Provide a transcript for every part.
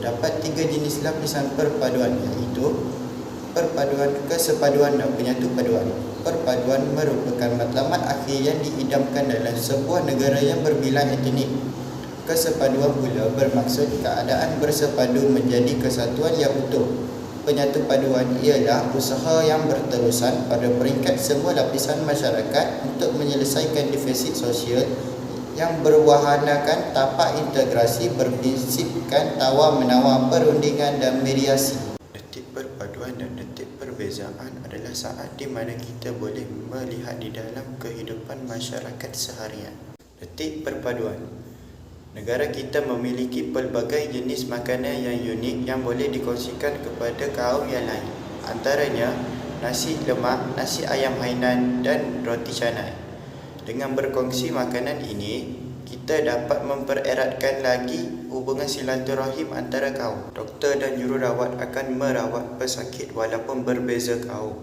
terdapat 3 jenis lapisan perpaduan, iaitu perpaduan, kesepaduan dan penyatu paduan. Perpaduan merupakan matlamat akhir yang diidamkan dalam sebuah negara yang berbilang etnik. Kesepaduan pula bermaksud keadaan bersepadu menjadi kesatuan yang utuh. Penyatu paduan ialah usaha yang berterusan pada peringkat semua lapisan masyarakat untuk menyelesaikan defisit sosial yang berwahanakan tapak integrasi berprinsipkan tawar-menawar, perundingan dan mediasi. Detik perpaduan dan detik perbezaan adalah saat di mana kita boleh melihat di dalam kehidupan masyarakat seharian. Detik perpaduan. Negara kita memiliki pelbagai jenis makanan yang unik yang boleh dikongsikan kepada kaum yang lain. Antaranya nasi lemak, nasi ayam hainan dan roti canai. Dengan berkongsi makanan ini, kita dapat mempereratkan lagi hubungan silaturahim antara kaum. Doktor dan jururawat akan merawat pesakit walaupun berbeza kaum.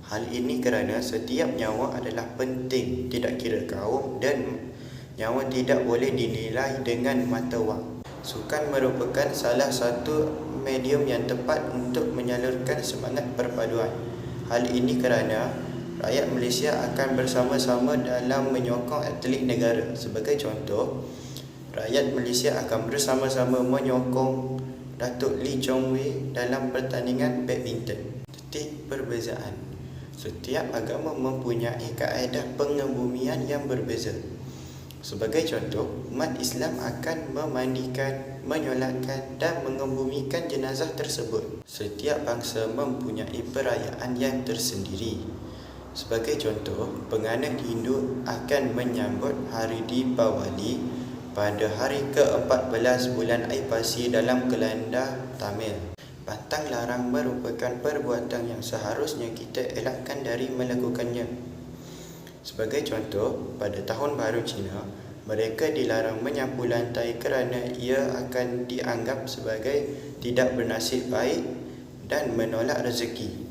Hal ini kerana setiap nyawa adalah penting, tidak kira kaum, dan nyawa tidak boleh dinilai dengan mata wang. Sukan merupakan salah satu medium yang tepat untuk menyalurkan semangat perpaduan. Hal ini kerana rakyat Malaysia akan bersama-sama dalam menyokong atlet negara. Sebagai contoh, rakyat Malaysia akan bersama-sama menyokong Datuk Lee Chong Wei dalam pertandingan badminton. Detik perbezaan. Setiap agama mempunyai kaedah pengebumian yang berbeza. Sebagai contoh, umat Islam akan memandikan, menyolatkan dan mengebumikan jenazah tersebut. Setiap bangsa mempunyai perayaan yang tersendiri. Sebagai contoh, penganut Hindu akan menyambut Hari Deepawali pada hari ke-14 bulan Aipasi dalam kalender Tamil. Pantang larang merupakan perbuatan yang seharusnya kita elakkan dari melakukannya. Sebagai contoh, pada Tahun Baru Cina, mereka dilarang menyapu lantai kerana ia akan dianggap sebagai tidak bernasib baik dan menolak rezeki.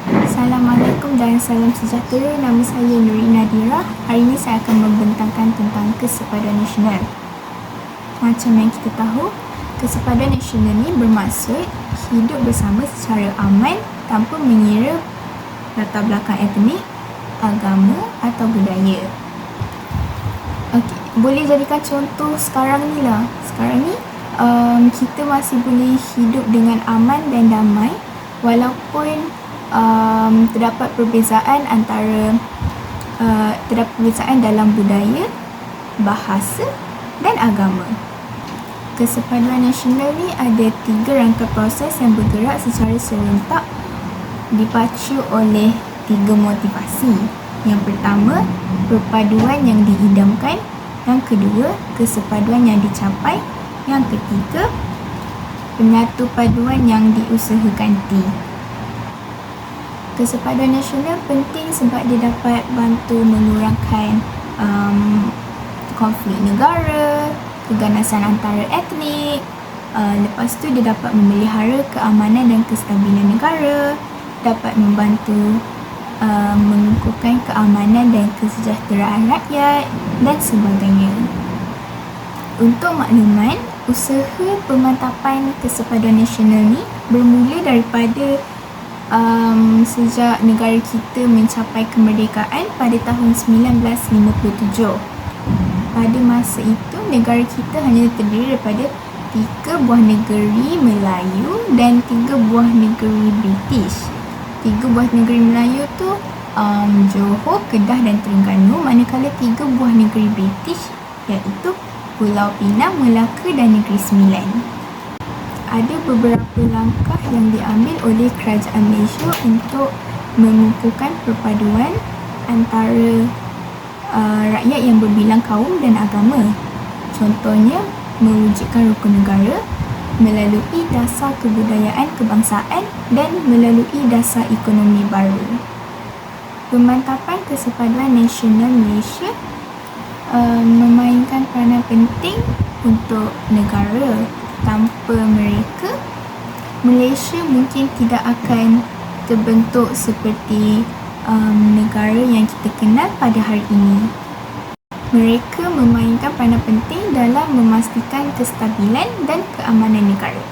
Assalamualaikum dan salam sejahtera. Nama saya Nuri Nadira. Hari ini saya akan membentangkan tentang kesepaduan nasional. Macam yang kita tahu, kesepaduan nasional ini bermaksud hidup bersama secara aman tanpa mengira latar belakang etnik, agama atau budaya. Okey, boleh jadikan contoh sekarang ni lah. Sekarang ni kita masih boleh hidup dengan aman dan damai walaupun terdapat perbezaan terdapat perbezaan dalam budaya, bahasa dan agama. Kesepaduan nasional ni ada 3 rangka proses yang bergerak secara serentak dipacu oleh 3 motivasi. Yang pertama, perpaduan yang diidamkan. Yang kedua, kesepaduan yang dicapai. Yang ketiga, penyatu paduan yang diusahakan. Kesepaduan nasional penting sebab dia dapat bantu mengurangkan konflik negara, keganasan antara etnik. Lepas tu dia dapat memelihara keamanan dan kestabilan negara, dapat membantu mengukuhkan keamanan dan kesejahteraan rakyat dan sebagainya. Untuk makluman, usaha pemantapan kesepaduan nasional ni bermula daripada sejak negara kita mencapai kemerdekaan pada tahun 1957. Pada masa itu, negara kita hanya terdiri daripada 3 buah negeri Melayu dan 3 buah negeri British. 3 buah negeri Melayu tu Johor, Kedah dan Terengganu, manakala 3 buah negeri British iaitu Pulau Pinang, Melaka dan Negeri Sembilan. Ada beberapa langkah yang diambil oleh kerajaan Malaysia untuk mengukuhkan perpaduan antara rakyat yang berbilang kaum dan agama. Contohnya, mewujudkan rukun negara melalui dasar kebudayaan kebangsaan dan melalui dasar ekonomi baru. Pemantapan kesepaduan nasional Malaysia memainkan peranan penting untuk negara. Tanpa mereka, Malaysia mungkin tidak akan terbentuk seperti negara yang kita kenal pada hari ini. Mereka memainkan peranan penting dalam memastikan kestabilan dan keamanan negara.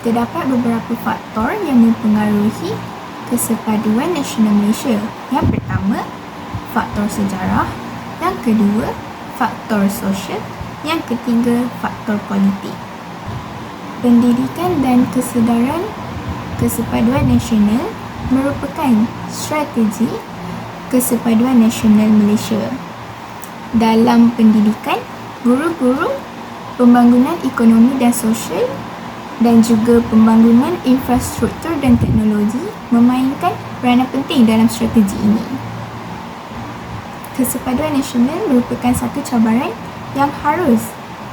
Terdapat beberapa faktor yang mempengaruhi kesepaduan nasional Malaysia. Yang pertama, faktor sejarah. Yang kedua, faktor sosial. Yang ketiga, faktor politik. Pendidikan dan kesedaran kesepaduan nasional merupakan strategi kesepaduan nasional Malaysia. Dalam pendidikan, guru-guru, pembangunan ekonomi dan sosial dan juga pembangunan infrastruktur dan teknologi memainkan peranan penting dalam strategi ini. Kesepaduan nasional merupakan satu cabaran yang harus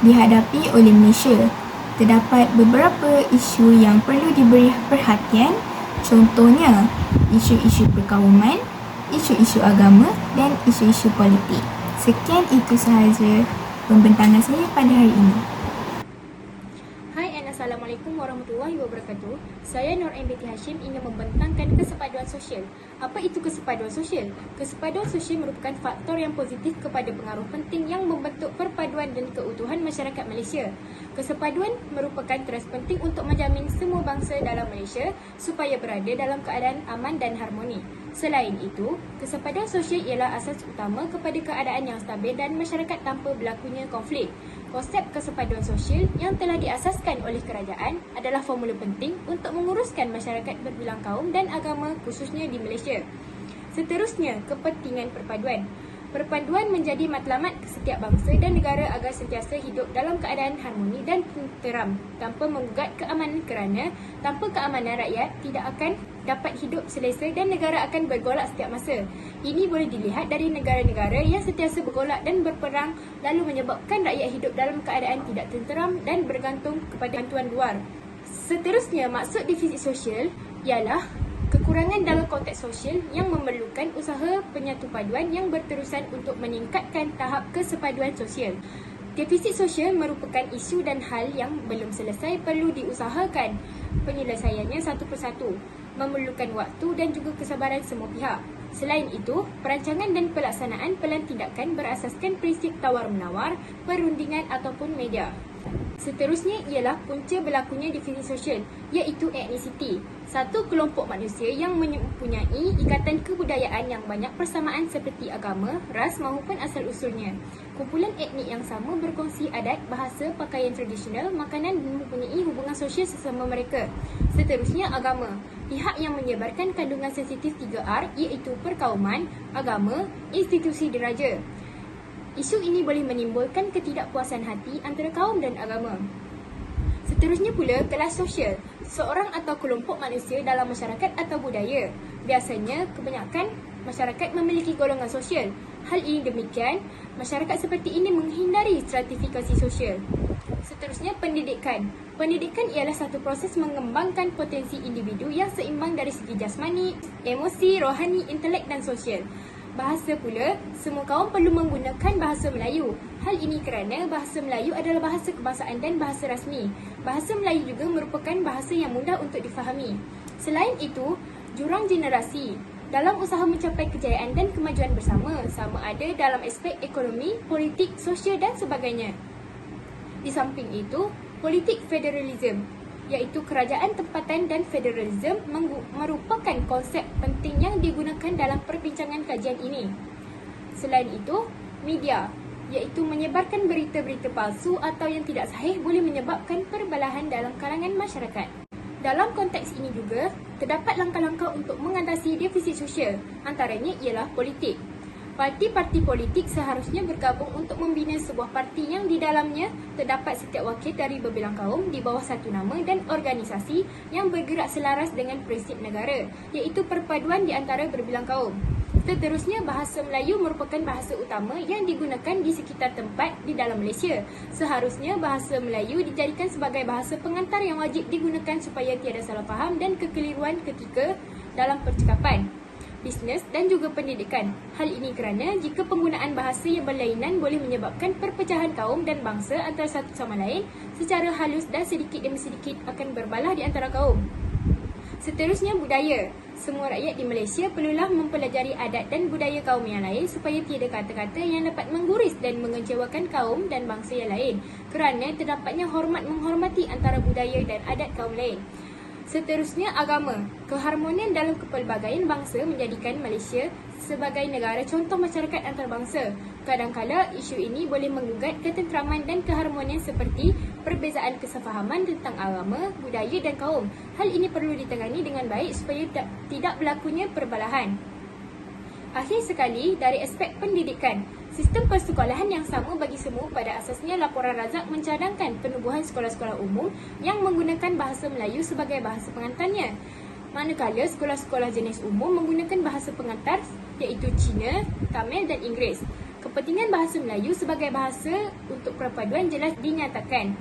dihadapi oleh Malaysia. Terdapat beberapa isu yang perlu diberi perhatian, contohnya isu-isu perkauman, isu-isu agama dan isu-isu politik. Sekian itu sahaja pembentangan saya pada hari ini. Hai and Assalamualaikum warahmatullahi wabarakatuh. Saya Nur Ain Binti Hashim ingin membentangkan kesepaduan sosial. Apa itu kesepaduan sosial? Kesepaduan sosial merupakan faktor yang positif kepada pengaruh penting yang membentuk perpaduan dan keutuhan masyarakat Malaysia. Kesepaduan merupakan teras penting untuk menjamin semua bangsa dalam Malaysia supaya berada dalam keadaan aman dan harmoni. Selain itu, kesepaduan sosial ialah asas utama kepada keadaan yang stabil dan masyarakat tanpa berlakunya konflik. Konsep kesepaduan sosial yang telah diasaskan oleh kerajaan adalah formula penting untuk menguruskan masyarakat berbilang kaum dan agama khususnya di Malaysia. Seterusnya, kepentingan perpaduan. Perpaduan menjadi matlamat setiap bangsa dan negara agar sentiasa hidup dalam keadaan harmoni dan tenteram tanpa menggugat keamanan, kerana tanpa keamanan rakyat tidak akan dapat hidup selesa dan negara akan bergolak setiap masa. Ini boleh dilihat dari negara-negara yang sentiasa bergolak dan berperang lalu menyebabkan rakyat hidup dalam keadaan tidak tenteram dan bergantung kepada bantuan luar. Seterusnya, maksud defisit sosial ialah kekurangan dalam konteks sosial yang memerlukan usaha penyatupaduan yang berterusan untuk meningkatkan tahap kesepaduan sosial. Defisit sosial merupakan isu dan hal yang belum selesai perlu diusahakan penyelesaiannya satu persatu, memerlukan waktu dan juga kesabaran semua pihak. Selain itu, perancangan dan pelaksanaan pelan tindakan berasaskan prinsip tawar-menawar, perundingan ataupun media. Seterusnya ialah punca berlakunya defisit sosial, iaitu etnisiti. Satu kelompok manusia yang mempunyai ikatan kebudayaan yang banyak persamaan seperti agama, ras maupun asal-usulnya. Kumpulan etnik yang sama berkongsi adat, bahasa, pakaian tradisional, makanan dan mempunyai hubungan sosial sesama mereka. Seterusnya, agama. Pihak yang menyebarkan kandungan sensitif 3R iaitu perkauman, agama, institusi diraja. Isu ini boleh menimbulkan ketidakpuasan hati antara kaum dan agama. Seterusnya pula, kelas sosial. Seorang atau kelompok manusia dalam masyarakat atau budaya. Biasanya, kebanyakan masyarakat memiliki golongan sosial. Hal ini demikian, masyarakat seperti ini menghindari stratifikasi sosial. Seterusnya, pendidikan. Pendidikan ialah satu proses mengembangkan potensi individu yang seimbang dari segi jasmani, emosi, rohani, intelek dan sosial. Bahasa pula, semua kaum perlu menggunakan bahasa Melayu. Hal ini kerana bahasa Melayu adalah bahasa kebangsaan dan bahasa rasmi. Bahasa Melayu juga merupakan bahasa yang mudah untuk difahami. Selain itu, jurang generasi. Dalam usaha mencapai kejayaan dan kemajuan bersama, sama ada dalam aspek ekonomi, politik, sosial dan sebagainya. Di samping itu, politik federalism, iaitu kerajaan tempatan dan federalism merupakan konsep penting yang digunakan dalam perbincangan kajian ini. Selain itu, media, iaitu menyebarkan berita-berita palsu atau yang tidak sahih boleh menyebabkan perbelahan dalam kalangan masyarakat. Dalam konteks ini juga, terdapat langkah-langkah untuk mengatasi defisit sosial, antaranya ialah politik. Parti-parti politik seharusnya bergabung untuk membina sebuah parti yang di dalamnya terdapat setiap wakil dari berbilang kaum di bawah satu nama dan organisasi yang bergerak selaras dengan prinsip negara, iaitu perpaduan di antara berbilang kaum. Seterusnya, bahasa Melayu merupakan bahasa utama yang digunakan di sekitar tempat di dalam Malaysia. Seharusnya bahasa Melayu dijadikan sebagai bahasa pengantar yang wajib digunakan supaya tiada salah faham dan kekeliruan ketika dalam percakapan, bisnes dan juga pendidikan. Hal ini kerana jika penggunaan bahasa yang berlainan boleh menyebabkan perpecahan kaum dan bangsa antara satu sama lain secara halus dan sedikit demi sedikit akan berbalah di antara kaum. Seterusnya, budaya. Semua rakyat di Malaysia perlulah mempelajari adat dan budaya kaum yang lain supaya tiada kata-kata yang dapat mengguris dan mengecewakan kaum dan bangsa yang lain, kerana terdapatnya hormat menghormati antara budaya dan adat kaum lain. Seterusnya, agama. Keharmonian dalam kepelbagaian bangsa menjadikan Malaysia sebagai negara contoh masyarakat antarabangsa. Kadang-kala isu ini boleh menggugat ketenteraman dan keharmonian seperti perbezaan kesefahaman tentang agama, budaya dan kaum. Hal ini perlu ditangani dengan baik supaya tidak berlakunya perbalahan. Akhir sekali, dari aspek pendidikan, sistem persekolahan yang sama bagi semua pada asasnya laporan Razak mencadangkan penubuhan sekolah-sekolah umum yang menggunakan bahasa Melayu sebagai bahasa pengantarnya. Manakala sekolah-sekolah jenis umum menggunakan bahasa pengantar iaitu Cina, Tamil dan Inggeris. Kepentingan bahasa Melayu sebagai bahasa untuk perpaduan jelas dinyatakan.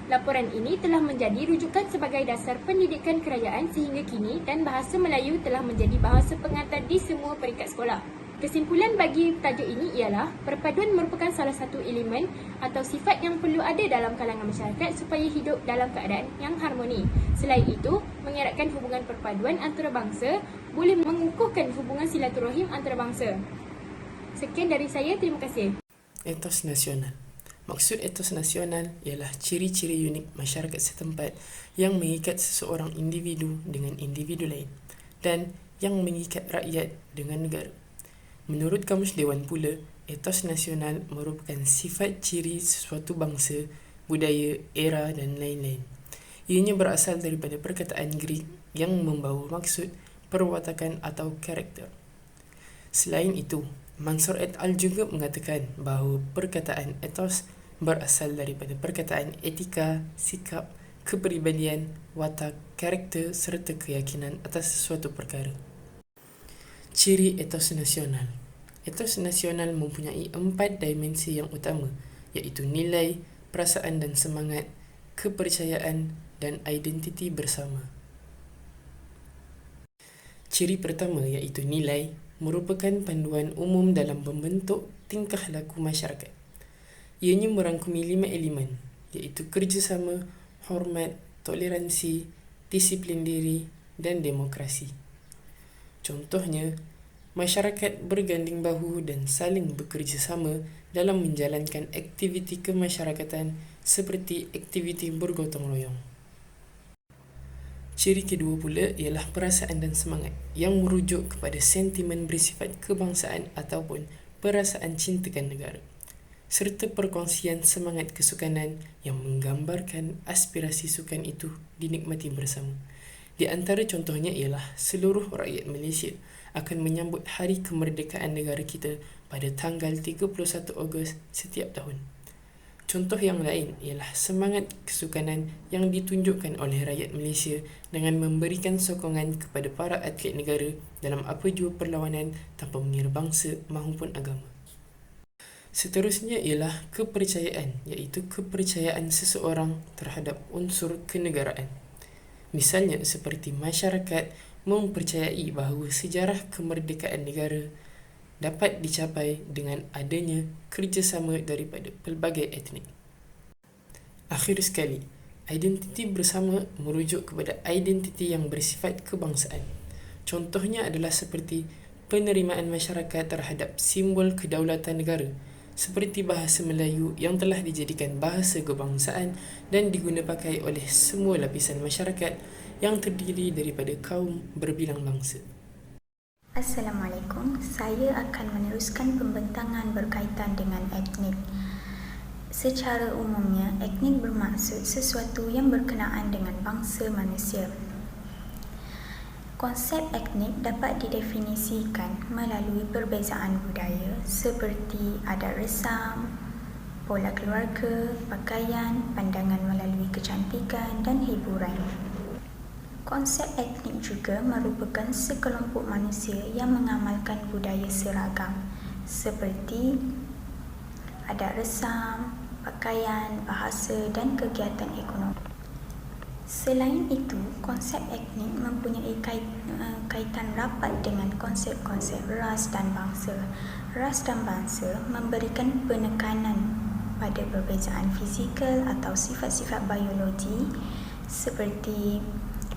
Laporan ini telah menjadi rujukan sebagai dasar pendidikan kerajaan sehingga kini dan bahasa Melayu telah menjadi bahasa pengantar di semua peringkat sekolah. Kesimpulan bagi tajuk ini ialah perpaduan merupakan salah satu elemen atau sifat yang perlu ada dalam kalangan masyarakat supaya hidup dalam keadaan yang harmoni. Selain itu, mengeratkan hubungan perpaduan antarabangsa boleh mengukuhkan hubungan silaturahim antarabangsa. Sekian dari saya, terima kasih. Etos nasional. Maksud etos nasional ialah ciri-ciri unik masyarakat setempat yang mengikat seseorang individu dengan individu lain dan yang mengikat rakyat dengan negara. Menurut Kamus Dewan pula, etos nasional merupakan sifat ciri sesuatu bangsa, budaya, era dan lain-lain. Ianya berasal daripada perkataan Greek yang membawa maksud perwatakan atau karakter. Selain itu, Mansur et al. Juga mengatakan bahawa perkataan etos berasal daripada perkataan etika, sikap, kepribadian, watak, karakter serta keyakinan atas sesuatu perkara. Ciri etos nasional. Etos nasional mempunyai 4 dimensi yang utama, iaitu nilai, perasaan dan semangat, kepercayaan dan identiti bersama. Ciri pertama iaitu nilai merupakan panduan umum dalam membentuk tingkah laku masyarakat. Ianya merangkumi 5 elemen, iaitu kerjasama, hormat, toleransi, disiplin diri dan demokrasi. Contohnya, masyarakat berganding bahu dan saling bekerjasama dalam menjalankan aktiviti kemasyarakatan seperti aktiviti bergotong royong. Ciri kedua pula ialah perasaan dan semangat yang merujuk kepada sentimen bersifat kebangsaan ataupun perasaan cintakan negara, serta perkongsian semangat kesukanan yang menggambarkan aspirasi sukan itu dinikmati bersama. Di antara contohnya ialah seluruh rakyat Malaysia akan menyambut Hari Kemerdekaan negara kita pada tanggal 31 Ogos setiap tahun. Contoh yang lain ialah semangat kesukanan yang ditunjukkan oleh rakyat Malaysia dengan memberikan sokongan kepada para atlet negara dalam apa jua perlawanan tanpa mengira bangsa maupun agama. Seterusnya ialah kepercayaan, iaitu kepercayaan seseorang terhadap unsur kenegaraan. Misalnya seperti masyarakat mempercayai bahawa sejarah kemerdekaan negara dapat dicapai dengan adanya kerjasama daripada pelbagai etnik. Akhir sekali, identiti bersama merujuk kepada identiti yang bersifat kebangsaan. Contohnya adalah seperti penerimaan masyarakat terhadap simbol kedaulatan negara, seperti bahasa Melayu yang telah dijadikan bahasa kebangsaan dan diguna pakai oleh semua lapisan masyarakat yang terdiri daripada kaum berbilang bangsa. Assalamualaikum, saya akan meneruskan pembentangan berkaitan dengan etnik. Secara umumnya, etnik bermaksud sesuatu yang berkenaan dengan bangsa manusia. Konsep etnik dapat didefinisikan melalui perbezaan budaya seperti adat resam, pola keluarga, pakaian, pandangan melalui kecantikan dan hiburan. Konsep etnik juga merupakan sekelompok manusia yang mengamalkan budaya seragam seperti adat resam, pakaian, bahasa dan kegiatan ekonomi. Selain itu, konsep etnik mempunyai kaitan rapat dengan konsep-konsep ras dan bangsa. Ras dan bangsa memberikan penekanan pada perbezaan fizikal atau sifat-sifat biologi seperti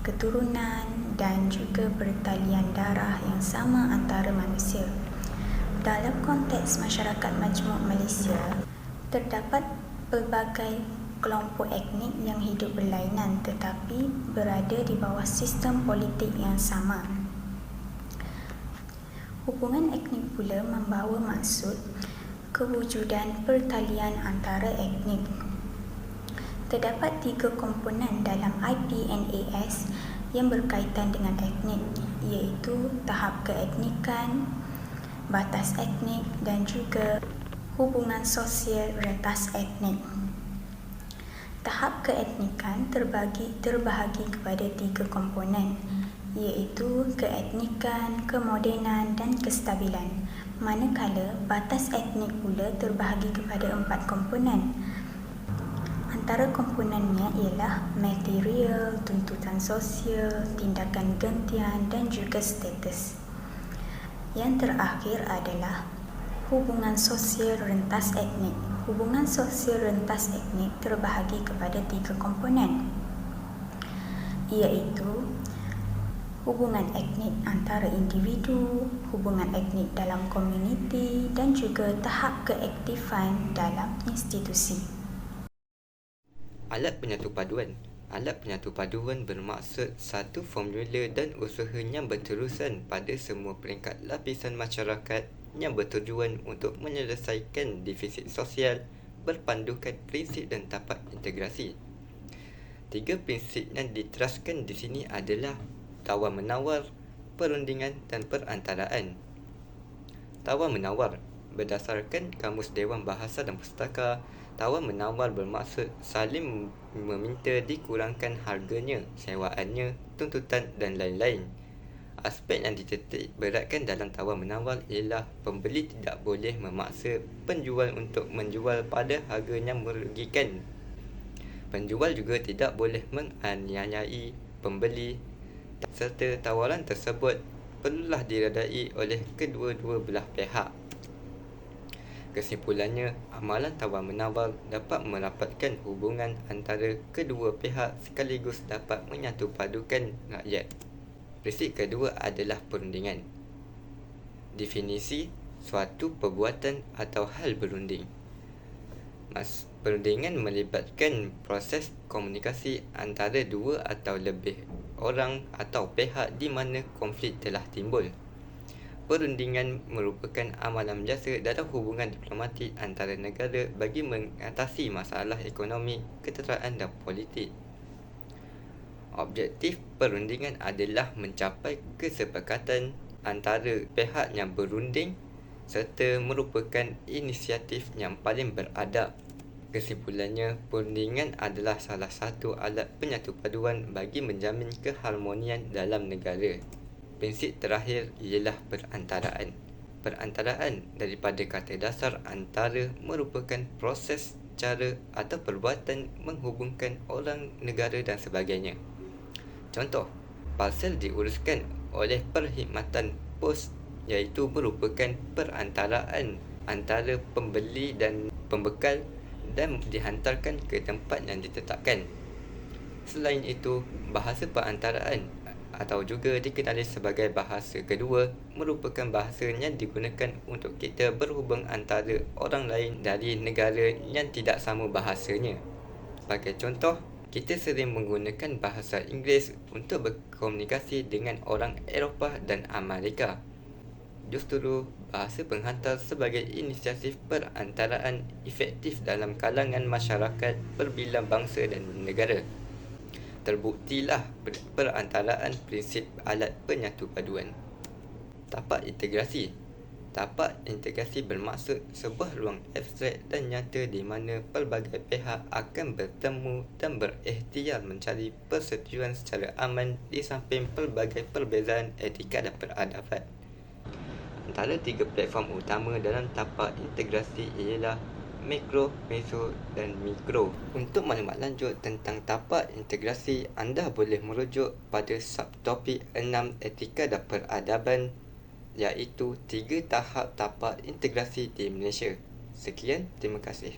keturunan dan juga pertalian darah yang sama antara manusia. Dalam konteks masyarakat majmuk Malaysia, terdapat pelbagai kelompok etnik yang hidup berlainan tetapi berada di bawah sistem politik yang sama. Hubungan etnik pula membawa maksud kewujudan pertalian antara etnik. Terdapat 3 komponen dalam IPNAS yang berkaitan dengan etnik, iaitu tahap keetnikan, batas etnik dan juga hubungan sosial rentas etnik. Tahap keetnikan terbahagi kepada 3 komponen, iaitu keetnikan, kemodenan dan kestabilan. Manakala batas etnik pula terbahagi kepada 4 komponen. Antara komponennya ialah material, tuntutan sosial, tindakan gentian dan juga status. Yang terakhir adalah hubungan sosial rentas etnik. Hubungan sosial rentas etnik terbahagi kepada 3 komponen, iaitu hubungan etnik antara individu, hubungan etnik dalam komuniti dan juga tahap keaktifan dalam institusi. Alat penyatu paduan. Alat penyatu paduan bermaksud satu formula dan usaha yang berterusan pada semua peringkat lapisan masyarakat yang bertujuan untuk menyelesaikan defisit sosial berpandukan prinsip dan tapak integrasi. 3 prinsip yang diteraskan di sini adalah tawar-menawar, perundingan dan perantaraan. Tawar-menawar berdasarkan Kamus Dewan Bahasa dan Pustaka, tawar-menawar bermaksud saling meminta dikurangkan harganya, sewaannya, tuntutan dan lain-lain. Aspek yang dititik beratkan dalam tawar-menawar ialah pembeli tidak boleh memaksa penjual untuk menjual pada harga yang merugikan. Penjual juga tidak boleh menganiayai pembeli, serta tawaran tersebut perlulah diredai oleh kedua-dua belah pihak. Kesimpulannya, amalan tawar-menawar dapat merapatkan hubungan antara kedua pihak sekaligus dapat menyatu padukan rakyat. Prinsip kedua adalah perundingan. Definisi suatu perbuatan atau hal berunding. Perundingan melibatkan proses komunikasi antara 2 atau lebih orang atau pihak di mana konflik telah timbul. Perundingan merupakan amalan biasa dalam hubungan diplomatik antara negara bagi mengatasi masalah ekonomi, ketenteraan dan politik. Objektif perundingan adalah mencapai kesepakatan antara pihak yang berunding serta merupakan inisiatif yang paling beradab. Kesimpulannya, perundingan adalah salah satu alat penyatu paduan bagi menjamin keharmonian dalam negara. Prinsip terakhir ialah perantaraan. Perantaraan daripada kata dasar antara merupakan proses, cara atau perbuatan menghubungkan orang, negara dan sebagainya. Contoh, parsel diuruskan oleh perkhidmatan pos, iaitu merupakan perantaraan antara pembeli dan pembekal dan dihantarkan ke tempat yang ditetapkan. Selain itu, bahasa perantaraan atau juga dikenali sebagai bahasa kedua merupakan bahasa yang digunakan untuk kita berhubung antara orang lain dari negara yang tidak sama bahasanya. Sebagai contoh, kita sering menggunakan bahasa Inggeris untuk berkomunikasi dengan orang Eropah dan Amerika. Justru, bahasa penghantar sebagai inisiatif perantaraan efektif dalam kalangan masyarakat berbilang bangsa dan negara. Terbuktilah perantaraan prinsip alat penyatu paduan. Tapak integrasi. Tapak integrasi bermaksud sebuah ruang abstrak dan nyata di mana pelbagai pihak akan bertemu dan berikhtiar mencari persetujuan secara aman di samping pelbagai perbezaan etika dan peradaban. Antara 3 platform utama dalam tapak integrasi ialah mikro, meso dan mikro. Untuk maklumat lanjut tentang tapak integrasi, anda boleh merujuk pada subtopik 6 etika dan peradaban, iaitu 3 tahap tapak integrasi di Malaysia. Sekian, terima kasih.